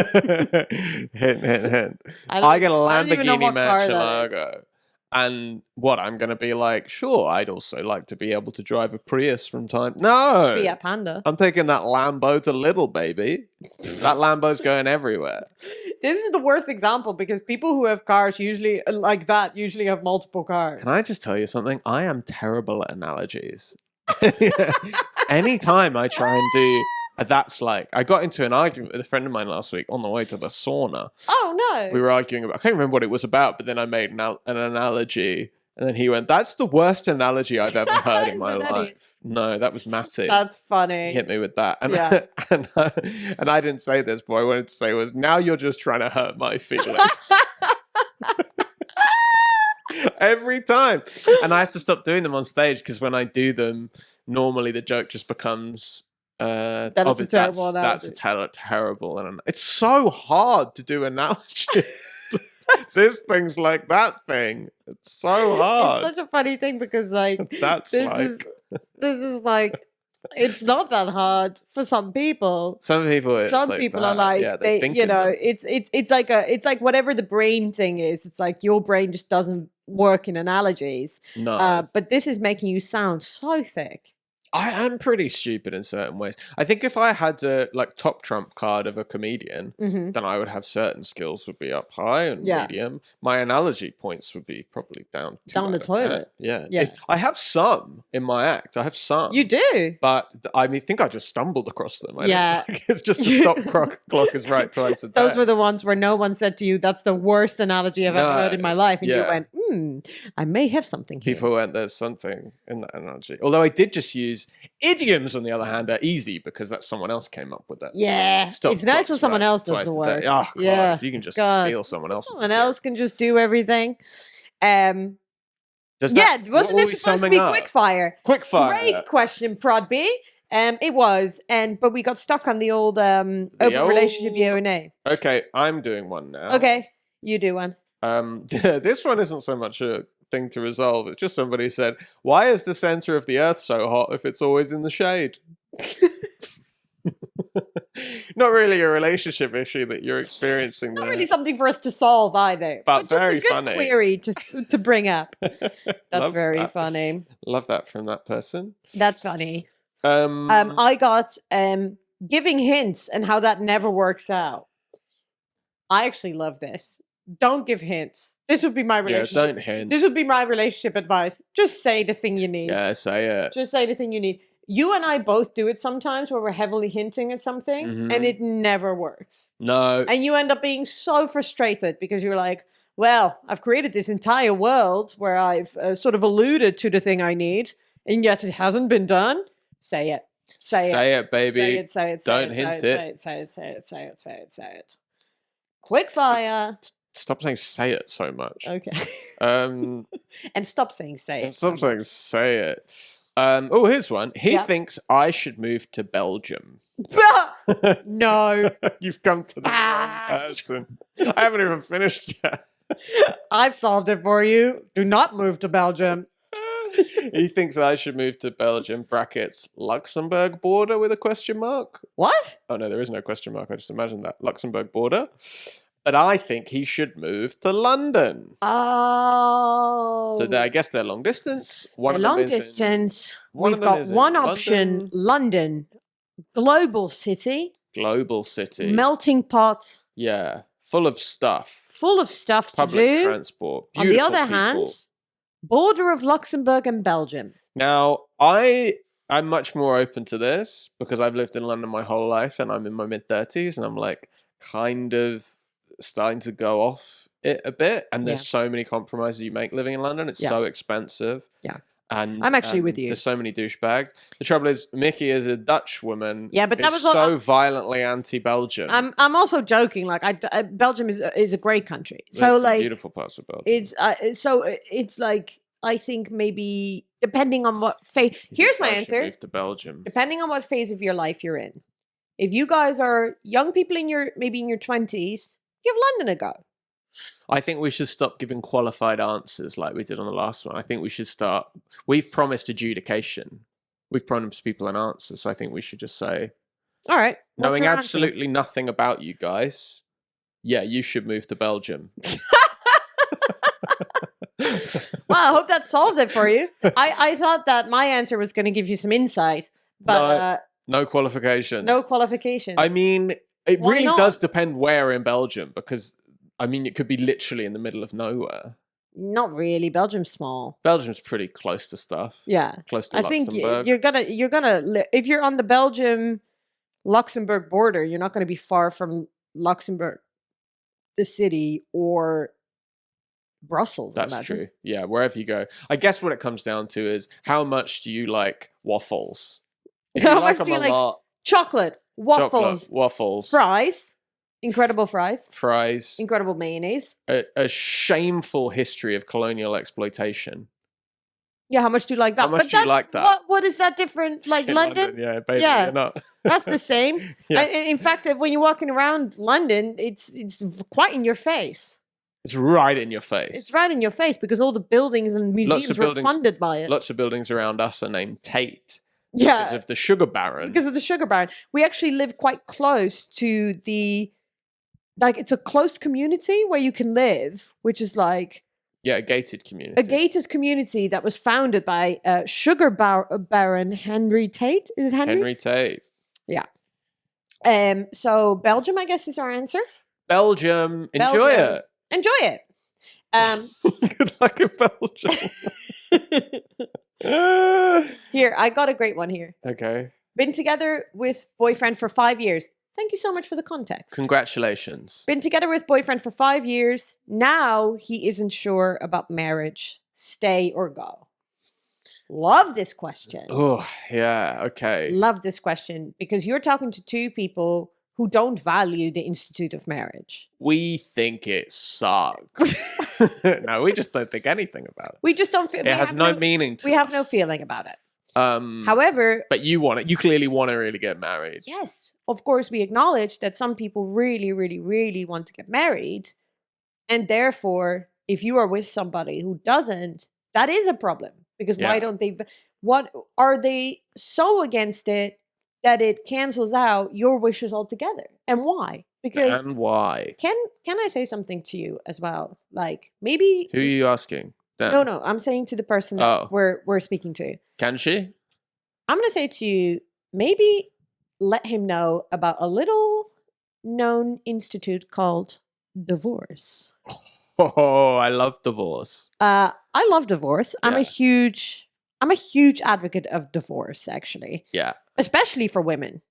hint. I get a Lamborghini Murcielago. And what, I'm going to be like, sure, I'd also like to be able to drive a Prius from time. No. Fiat Panda. I'm taking that Lambo to Lidl, baby. That Lambo's going everywhere. This is the worst example because people who have cars usually have multiple cars. Can I just tell you something? I am terrible at analogies. Anytime I try and do that's like, I got into an argument with a friend of mine last week on the way to the sauna. Oh no. We were arguing about, I can't remember what it was about, but then I made an analogy and then he went, that's the worst analogy I've ever heard in my life. No, that was Matty. That's funny. He hit me with that. And, and I didn't say this, but what I wanted to say was, now you're just trying to hurt my feelings. Every time. And I have to stop doing them on stage because when I do them, normally the joke just becomes that's a terrible analogy. That's a terrible analogy. It's so hard to do analogy. This thing's like that thing. It's so hard. It's such a funny thing because like this is like it's not that hard for some people. Some people are like it's like whatever the brain thing is. It's like your brain just doesn't work in analogies. No. But this is making you sound so thick. I am pretty stupid in certain ways. I think if I had a top trump card of a comedian, Mm-hmm. then I would have certain skills would be up high and medium. My analogy points would be probably down the toilet. 10. Yeah. I have some in my act. I have some. You do, but I think I just stumbled across them. It's just a stop clock is right twice a day. Those were the ones where no one said to you, "That's the worst analogy I've ever heard in my life," and you went, I may have something here. People went, there's something in that analogy. Although I did just use idioms, on the other hand, are easy because that's someone else came up with it. Yeah. It's nice when someone else does the work. Oh, God, you can just steal someone else. Someone else can just do everything. Wasn't this supposed to be quickfire? Quickfire. Great question, Prod B. It was, but we got stuck on the old open relationship Q&A. Okay, I'm doing one now. Okay, you do one. This one isn't so much a thing to resolve. It's just somebody said, "Why is the center of the Earth so hot if it's always in the shade?" Not really a relationship issue that you're experiencing. Not really something for us to solve either. But just very a good funny query to bring up. That's very funny. Love that from that person. That's funny. I got giving hints and how that never works out. I actually love this. Don't give hints. This would be my relationship. Yeah, don't hint. This would be my relationship advice. Just say the thing you need. Yeah, say it. Just say the thing you need. You and I both do it sometimes where we're heavily hinting at something and it never works. No. And you end up being so frustrated because you're like, well, I've created this entire world where I've sort of alluded to the thing I need and yet it hasn't been done. Say it. Say it, baby. Say it. Don't hint it. Say it. Quick fire. Stop saying say it so much. Okay. And stop saying say it. Stop saying say it. Here's one. He thinks I should move to Belgium. No. You've come to the wrong person. I haven't even finished yet. I've solved it for you. Do not move to Belgium. He thinks I should move to Belgium, brackets, Luxembourg border with a question mark. What? Oh, no, there is no question mark. I just imagined that. Luxembourg border. But I think he should move to London. Oh. So I guess they're long distance. Long distance. We've got one option, London. Global city. Global city. Melting pot. Yeah. Full of stuff. Full of stuff to do. Public transport. On the other hand, border of Luxembourg and Belgium. Now, I'm much more open to this because I've lived in London my whole life and I'm in my mid-30s and I'm like kind of starting to go off it a bit. And there's so many compromises you make living in London. It's so expensive. Yeah. And I'm actually with you. There's so many douchebags. The trouble is, Mickey is a Dutch woman. Yeah, but that was so violently anti-Belgium. I'm also joking. Like, Belgium is a great country. There's some beautiful parts of Belgium. It's like I think maybe depending on what phase. Here's my answer. Move to Belgium. Depending on what phase of your life you're in. If you guys are young people in your 20s, give London a go. I think we should stop giving qualified answers like we did on the last one. I think we should start. We've promised adjudication. We've promised people an answer. So I think we should just say, all right. Knowing absolutely nothing about you guys, yeah, you should move to Belgium. Well, I hope that solved it for you. I thought that my answer was going to give you some insight, but no qualifications. No qualifications. I mean, it really does depend where in Belgium because, I mean, it could be literally in the middle of nowhere. Not really. Belgium's small. Belgium's pretty close to stuff. Yeah. Close to Luxembourg. I think you're gonna if you're on the Belgium-Luxembourg border, you're not going to be far from Luxembourg, the city, or Brussels. That's true. Yeah, wherever you go. I guess what it comes down to is how much do you like waffles? If how you like much them do you a like lot, chocolate, waffles, fries, incredible fries, incredible mayonnaise, a shameful history of colonial exploitation. Yeah, how much do you like that? How much do you like that? What is that different? Like London? Yeah, baby, you're not. That's the same. Yeah. In fact, when you're walking around London, it's quite in your face. It's right in your face. It's right in your face because all the buildings and museums were funded by it. Lots of buildings around us are named Tate. Yeah. Because of the sugar baron. Because of the sugar baron. We actually live quite close to it's a close community where you can live, which is like Yeah, a gated community. A gated community that was founded by sugar baron Henry Tate. Is it Henry? Henry Tate. Yeah. So Belgium, I guess, is our answer. Belgium. Enjoy it. Enjoy it. Good luck in Belgium. Here, I got a great one here. Okay. Been together with boyfriend for 5 years. Thank you so much for the context. Congratulations. Been together with boyfriend for 5 years. Now he isn't sure about marriage. Stay or go? Love this question. Oh, yeah. Okay. Love this question because you're talking to two people who don't value the institute of marriage. We think it sucks. No, we just don't think anything about it. We just don't feel it has no meaning to us. We have no feeling about it. However, but you want it. You clearly want to really get married. Yes. Of course, we acknowledge that some people really, really, really want to get married. And therefore, if you are with somebody who doesn't, that is a problem. Because why don't they? What are they so against it that it cancels out your wishes altogether? And why? Because and why? Can I say something to you as well? Like maybe who are you asking? Dan? No, I'm saying to the person that we're speaking to. Can she? I'm gonna say to you, maybe let him know about a little known institute called divorce. Oh, I love divorce. I love divorce. Yeah. I'm a huge advocate of divorce, actually. Yeah. Especially for women.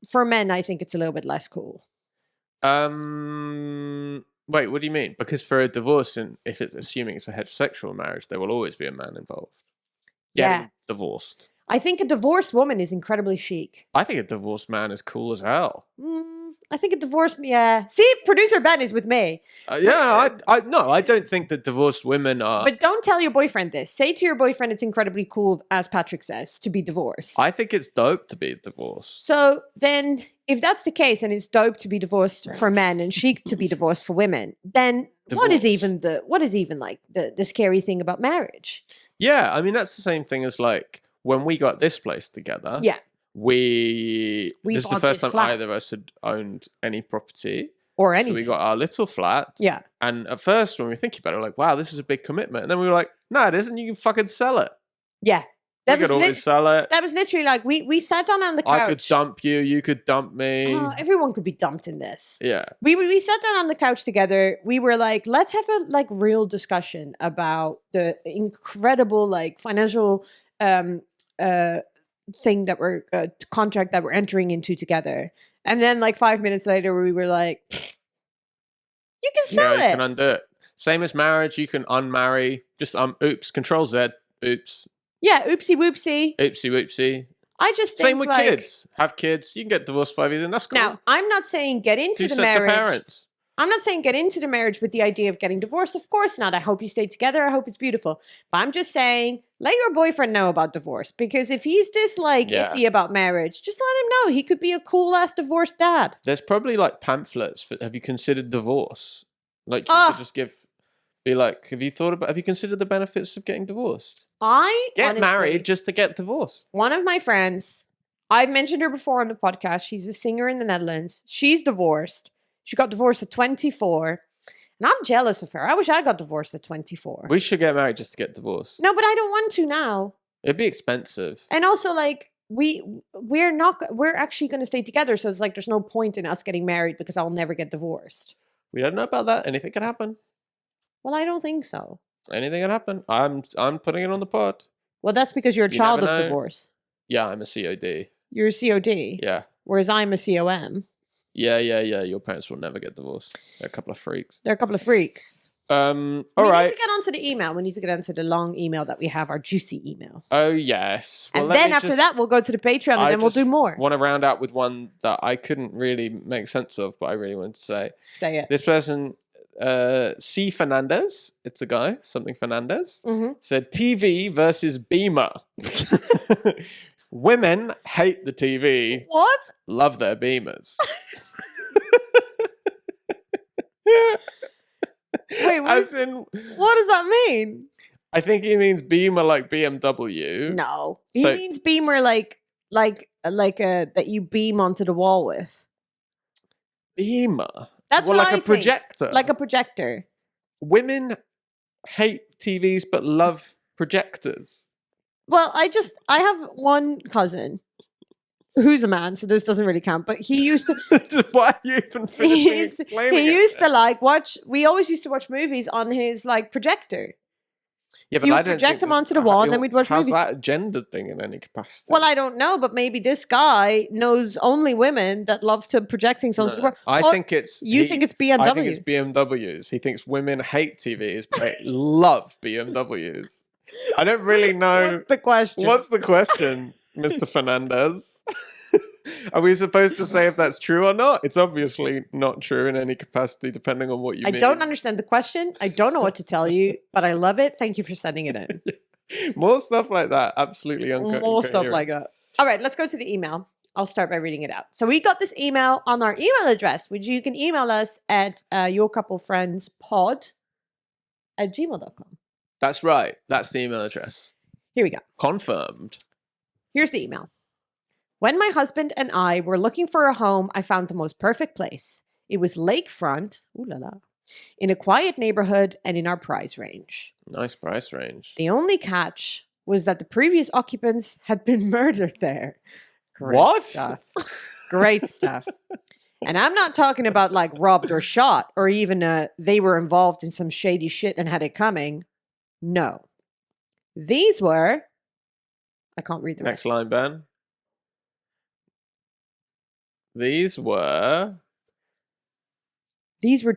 For men, I think it's a little bit less cool. Wait, what do you mean? Because for a divorce, and if it's assuming it's a heterosexual marriage, there will always be a man involved. Getting divorced. I think a divorced woman is incredibly chic. I think a divorced man is cool as hell. I think a divorced, See, producer Ben is with me. I don't think that divorced women are. But don't tell your boyfriend this. Say to your boyfriend it's incredibly cool, as Patrick says, to be divorced. I think it's dope to be divorced. So then, if that's the case, and it's dope to be divorced for men and chic to be divorced for women, then what is even like the scary thing about marriage? Yeah, I mean that's the same thing as like when we got this place together. Yeah. This is the first time either of us had owned any property. Or anything. So we got our little flat. Yeah. And at first, when we were thinking about it, we're like, wow, this is a big commitment. And then we were like, no, it isn't. You can fucking sell it. Yeah. We could always sell it. That was literally like, we sat down on the couch. I could dump you. You could dump me. Everyone could be dumped in this. Yeah. We sat down on the couch together. We were like, let's have a like real discussion about the incredible like financial thing that we're contract that we're entering into together. And then like 5 minutes later we were like, you can sell it. You can undo it. Same as marriage, you can unmarry. Just oops, Control Z. Oops. Yeah, oopsie whoopsie. Oopsie whoopsie. I just think same with kids. Have kids. You can get divorced 5 years in. That's cool. Now, I'm not saying get into Two the sets marriage. Of parents. I'm not saying get into the marriage with the idea of getting divorced. Of course not. I hope you stay together. I hope it's beautiful. But I'm just saying, let your boyfriend know about divorce. Because if he's this like iffy about marriage, just let him know. He could be a cool ass divorced dad. There's probably like pamphlets for have you considered divorce? Like you could just be like, have you considered the benefits of getting divorced? Get married just to get divorced. One of my friends, I've mentioned her before on the podcast. She's a singer in the Netherlands. She's divorced. She got divorced at 24. And I'm jealous of her. I wish I got divorced at 24. We should get married just to get divorced. No, but I don't want to now. It'd be expensive. And also, like, we're actually going to stay together. So it's like, there's no point in us getting married because I'll never get divorced. We don't know about that. Anything could happen. Well, I don't think so. Anything could happen. I'm putting it on the pod. Well, that's because you're a child of divorce. Yeah, I'm a COD. You're a COD? Yeah. Whereas I'm a COM. Yeah. Your parents will never get divorced. They're a couple of freaks. They're a couple of freaks. All right. We need to get onto the email. We need to get onto the long email that we have, our juicy email. Oh, yes. Well, and then after that, we'll go to the Patreon and then we'll do more. I want to round out with one that I couldn't really make sense of, but I really wanted to say. Say it. This person, C. Fernandez, it's a guy, something Fernandez, said TV versus Beamer. Women hate the TV. What? Love their Beamers. Wait, what does that mean? I think he means Beamer like BMW. No, he means Beamer like that you beam onto the wall with. Beamer. That's what like I a projector. Like a projector. Women hate TVs but love projectors? Well, I have one cousin who's a man, so this doesn't really count, but he used to... Why are you even finishing explaining He it? used to like watch... We always used to watch movies on his like projector. Yeah, but You I would don't project think them onto the wall, and then we'd watch how's movies. that a gendered thing in any capacity? Well, I don't know, but maybe this guy knows only women that love to project things onto the wall. I think it's... You think it's BMW? I think it's BMWs. He thinks women hate TVs, but they love BMWs. I don't really know... What's the question? What's the question, Mr. Fernandez? Are we supposed to say if that's true or not? It's obviously not true in any capacity, depending on what you mean. I don't understand the question. I don't know what to tell you, but I love it. Thank you for sending it in. More stuff like that. Absolutely uncoherent. More stuff like that. All right, let's go to the email. I'll start by reading it out. So we got this email on our email address, which you can email us at yourcouplefriendspod@gmail.com. That's right. That's the email address. Here we go. Confirmed. Here's the email. When my husband and I were looking for a home, I found the most perfect place. It was lakefront, ooh la la, in a quiet neighborhood and in our price range. Nice price range. The only catch was that the previous occupants had been murdered there. Great Stuff. Great stuff. And I'm not talking about like robbed or shot or even they were involved in some shady shit and had it coming. No. These were... I can't read the Next rest. line, Ben. These were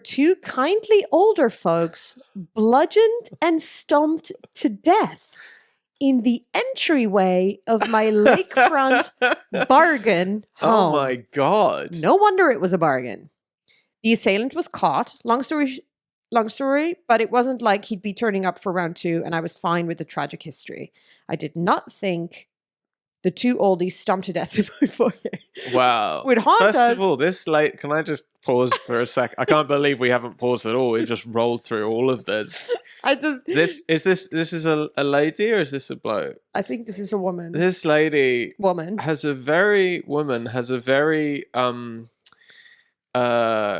two kindly older folks bludgeoned and stomped to death in the entryway of my lakefront bargain home. Oh my God. No wonder it was a bargain. The assailant was caught. Long story, but it wasn't like he'd be turning up for round 2, and I was fine with the tragic history. I did not think the two oldies stomped to death in my foyer. Wow. Would haunt us. First of all, can I just pause for a sec? I can't believe we haven't paused at all. We just rolled through all of this. This is a lady or is this a bloke? I think this is a woman. This woman has a very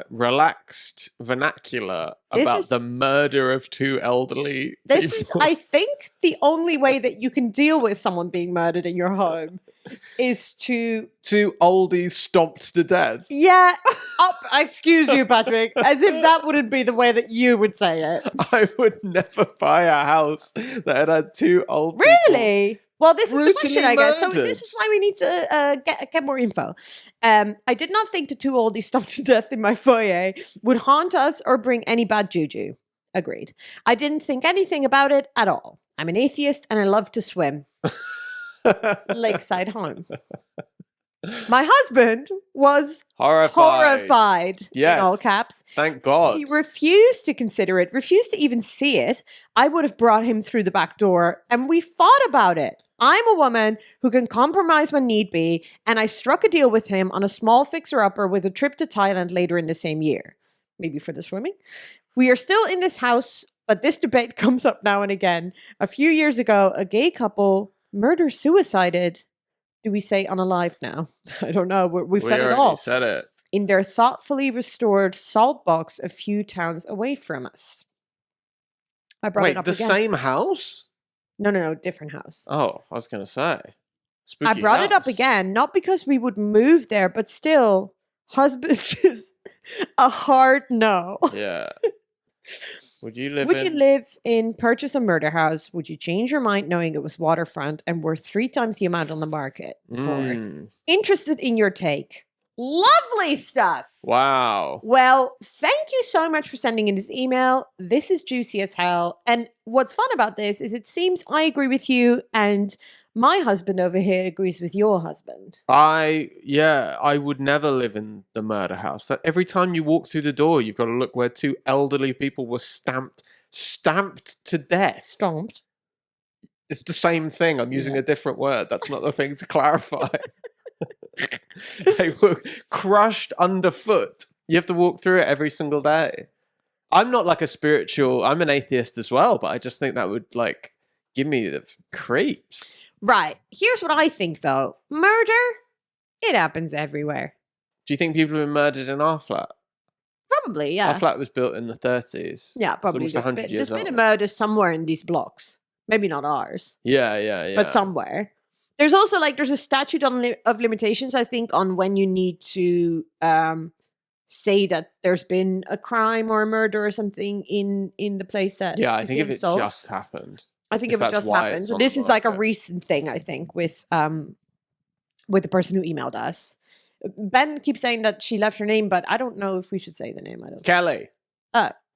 relaxed vernacular about the murder of two elderly people. This is, I think, the only way that you can deal with someone being murdered in your home is to... Two oldies stomped to death. Yeah. Excuse you, Patrick. As if that wouldn't be the way that you would say it. I would never buy a house that had two old people. Really? Well, this is the question, I guess. So murdered. this is why we need to get more info. I did not think the two oldies stomped to death in my foyer would haunt us or bring any bad juju. Agreed. I didn't think anything about it at all. I'm an atheist and I love to swim. Lakeside home. My husband was horrified. Yes. In all caps. Thank God. He refused to consider it, refused to even see it. I would have brought him through the back door and we fought about it. I'm a woman who can compromise when need be, and I struck a deal with him on a small fixer-upper with a trip to Thailand later in the same year. Maybe for the swimming. We are still in this house, but this debate comes up now and again. A few years ago, a gay couple murder-suicided. Do we say unalive now? I don't know. We've said it all. Said it. In their thoughtfully restored salt box a few towns away from us. I brought it up again. The same house? No, different house. Oh, I was going to say. Spooky I brought it up again, not because we would move there, but still, husbands is a hard no. Yeah. Would you live in purchase a murder house? Would you change your mind knowing it was waterfront and worth 3 times the amount on the market for? Interested in your take. Lovely stuff. Wow. Well, thank you so much for sending in this email. This is juicy as hell. And what's fun about this is it seems I agree with you and my husband over here agrees with your husband. I would never live in the murder house. That every time you walk through the door, you've got to look where two elderly people were stamped to death. Stomped. It's the same thing. I'm using a different word. That's not the thing to clarify. They were crushed underfoot. You have to walk through it every single day. I'm not like I'm an atheist as well, but I just think that would like give me the creeps. Right. Here's what I think though. Murder, it happens everywhere. Do you think people have been murdered in our flat? Probably, yeah. Our flat was built in the 30s. Yeah, probably. It's almost 100 years there's been a old. murder somewhere in these blocks. Maybe not ours. Yeah. But somewhere. There's also there's a statute of limitations, I think, on when you need to say that there's been a crime or a murder or something in the place that. Yeah, I think if it just happened. I think if it just happened. So this is like a recent thing, I think, with the person who emailed us. Ben keeps saying that she left her name, but I don't know if we should say the name. Kelly.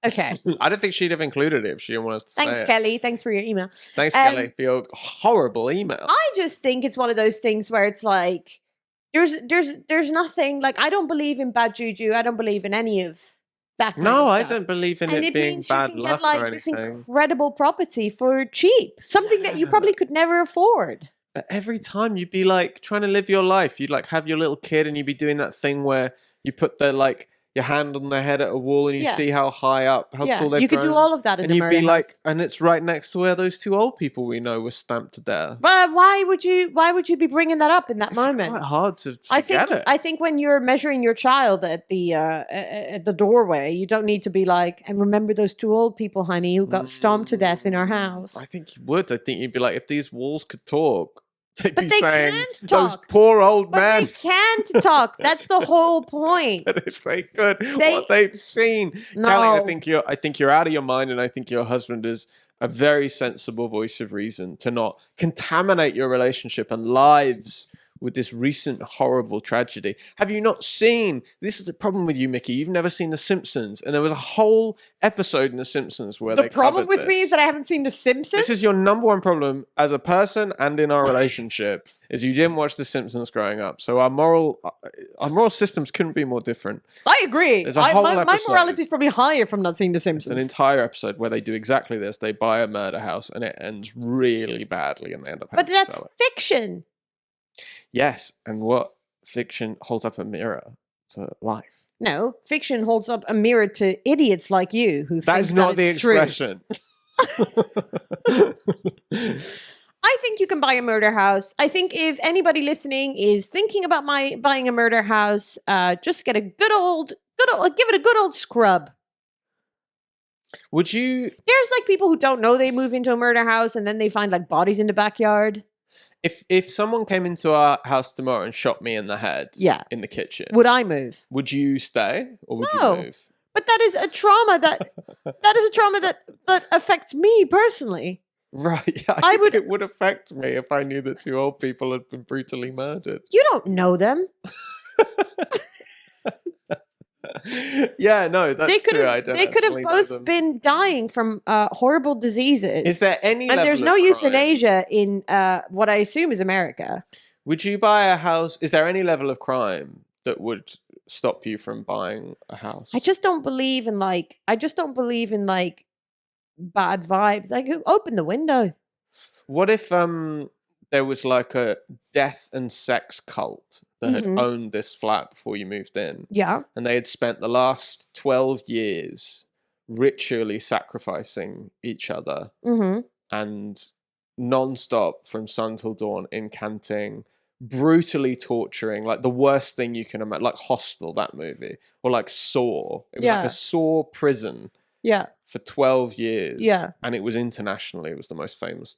Okay. I don't think she'd have included it if she didn't want us to say it. Thanks, Kelly. Thanks for your email. Thanks, Kelly, for your horrible email. I just think it's one of those things where it's like there's nothing, like, I don't believe in bad juju. I don't believe in any of that kind of stuff. I don't believe in it being bad luck or anything. This incredible property for cheap. Something that you probably could never afford. But every time you'd be like trying to live your life, you'd like have your little kid and you'd be doing that thing where you put your hand on their head at a wall and you see how high up, how tall they've grown. You could do all of that in a murder house. And it's right next to where those two old people we know were stamped to death. But why would you be bringing that up in that moment? It's quite hard to forget it. I think when you're measuring your child at the doorway, you don't need to be like, and remember those two old people, honey, who got stomped to death in our house. I think you would. I think you'd be like, if these walls could talk, they'd be they saying, can't talk. Those poor old men. They can't talk. That's the whole point. But if they could, what they've seen. No. Kelly, I think you're out of your mind, and I think your husband is a very sensible voice of reason to not contaminate your relationship and lives with this recent horrible tragedy. Have you not seen? This is the problem with you, Mickey. You've never seen The Simpsons, and there was a whole episode in The Simpsons where the problem with me is that I haven't seen The Simpsons. This is your number one problem as a person and in our relationship is you didn't watch The Simpsons growing up. So our moral systems couldn't be more different. I agree. There's a whole episode. My morality is probably higher from not seeing The Simpsons. It's an entire episode where they do exactly this. They buy a murder house and it ends really badly, and they end up having to sell it. But that's fiction. Yes, and what fiction holds up a mirror to life? No, fiction holds up a mirror to idiots like you who that think is not the expression. I think you can buy a murder house. I think if anybody listening is thinking about buying a murder house, just get a give it a good old scrub. Would you? There's like people who don't know they move into a murder house and then they find like bodies in the backyard. If someone came into our house tomorrow and shot me in the head in the kitchen, would I move? Would you stay or would you move? But that is a trauma that affects me personally. Right. Yeah, I think it would affect me if I knew that two old people had been brutally murdered. You don't know them. Yeah, no, that's true. They could have both been dying from horrible diseases. Is there any and there's no euthanasia in what I assume is America. Would you buy a house? Is there any level of crime that would stop you from buying a house? I just don't believe in bad vibes. Like, open the window. What if there was like a death and sex cult that had owned this flat before you moved in? Yeah. And they had spent the last 12 years ritually sacrificing each other and non-stop from sun till dawn, incanting, brutally torturing, like the worst thing you can imagine, like Hostel, that movie, or like Saw. It was like a Saw prison. Yeah. For 12 years. Yeah. And it was internationally, it was the most famous.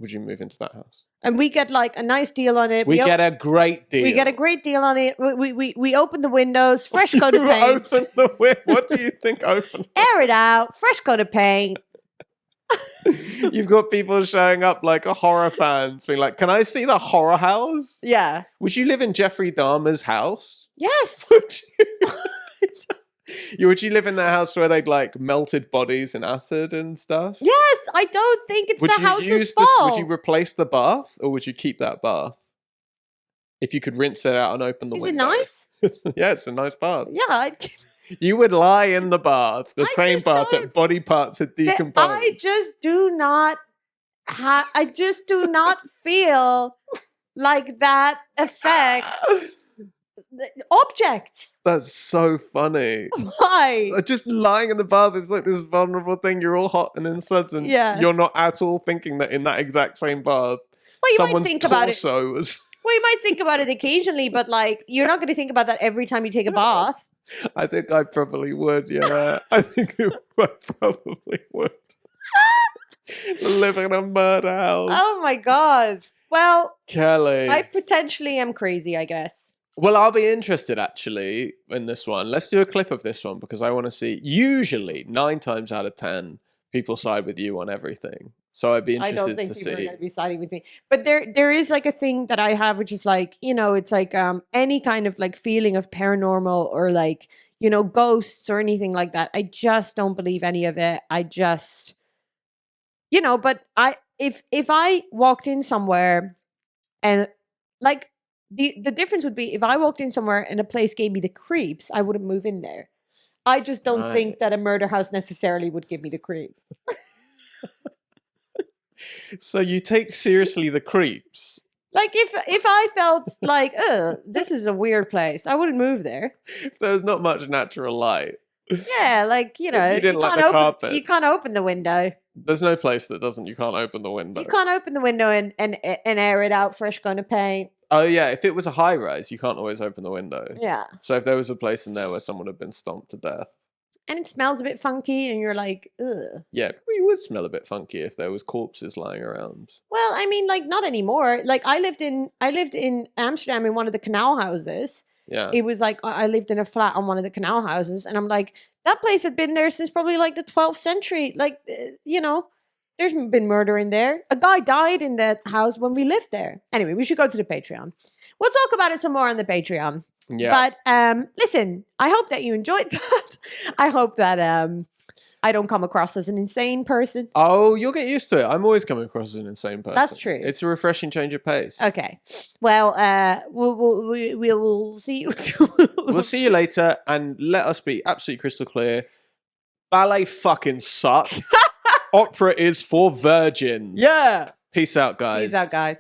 Would you move into that house? And we get like a nice deal on it. We get a great deal. We get a great deal on it. We open the windows, fresh coat of paint. Open the window. What do you think open? Air it out, fresh coat of paint. You've got people showing up like horror fans being like, can I see the horror house? Yeah. Would you live in Jeffrey Dahmer's house? Yes. Would you? Would you live in that house where they'd like melted bodies in acid and stuff? Yes, I don't think it's the house's fault. Would you replace the bath or would you keep that bath? If you could rinse it out and open the window. Is it nice? Yeah, it's a nice bath. Yeah. You would lie in the bath, the same bath that body parts had decomposed. I just do not feel like that affects objects. That's so funny. Why? Just lying in the bath is like this vulnerable thing. You're all hot and in suds, and you're not at all thinking that in that exact same bath, someone's might think about torso was. Well, you might think about it occasionally, but like you're not going to think about that every time you take a bath. I think I probably would, yeah. I think I probably would. Live in a murder house. Oh my God. Well, Kelly. I potentially am crazy, I guess. Well, I'll be interested actually in this one. Let's do a clip of this one because I want to see. Usually, 9 times out of 10, people side with you on everything. So I'd be interested to see. I don't think people are going to be siding with me. But there is like a thing that I have, which is like, you know, it's like any kind of like feeling of paranormal or like, you know, ghosts or anything like that. I just don't believe any of it. I just, you know, but if I walked in somewhere and like the difference would be if I walked in somewhere and a place gave me the creeps, I wouldn't move in there. I just don't think that a murder house necessarily would give me the creeps. So you take seriously the creeps? Like if I felt like, this is a weird place, I wouldn't move there. If there's not much natural light. Yeah, like, you know, you didn't like the carpet. You can't open the window. There's no place that doesn't. You can't open the window. You can't open the window and air it out fresh kind of paint. Oh yeah, if it was a high rise, you can't always open the window. Yeah. So if there was a place in there where someone had been stomped to death. And it smells a bit funky and you're like, ugh. Yeah, you would smell a bit funky if there was corpses lying around. Well, I mean, like, not anymore. Like, I lived in Amsterdam in one of the canal houses. Yeah. It was like, I lived in a flat on one of the canal houses. And I'm like, that place had been there since probably like the 12th century. Like, you know, there's been murder in there. A guy died in that house when we lived there. Anyway, we should go to the Patreon. We'll talk about it some more on the Patreon. Yeah. But listen, I hope that you enjoyed that. I hope that I don't come across as an insane person. Oh, you'll get used to it. I'm always coming across as an insane person. That's true. It's a refreshing change of pace. Okay. Well, we'll see you. We'll see you later, and let us be absolutely crystal clear. Ballet fucking sucks. Opera is for virgins. Yeah. Peace out, guys. Peace out, guys.